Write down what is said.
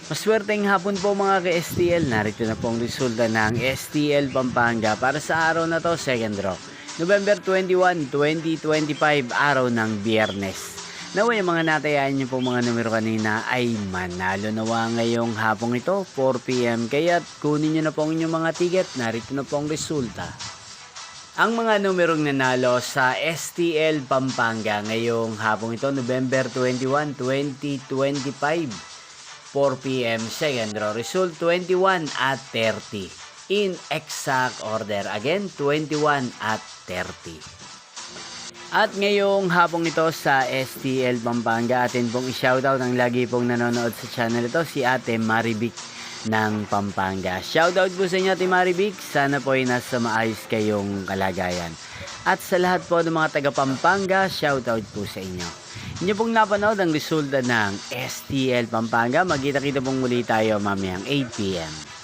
Maswerteng hapon po mga ka-STL. Narito na po ang resulta ng STL Pampanga para sa araw na to, second draw. November 21, 2025, araw ng Biyernes. Naway mga natayaan niyo po mga numero kanina ay manalo nawa ngayong hapong ito, 4 PM. Kaya kunin niyo na po ang inyong mga ticket. Narito na po ang resulta. Ang mga numerong nanalo sa STL Pampanga ngayong hapong ito, November 21, 2025. 4 PM, second draw. Result 21 at 30. In exact order. Again, 21 at 30. At ngayong hapong ito sa STL Pampanga, atin pong i-shoutout ang lagi pong nanonood sa channel ito, si Ate Marivic ng Pampanga. Shoutout po sa inyo, Ate Marivic. Sana po ay nasa maayos kayong kalagayan. At sa lahat po ng mga taga Pampanga, shoutout po sa inyo. Inyo pong napanood ang resulta ng STL Pampanga. Magkita-kita pong muli tayo mamayang 8 PM.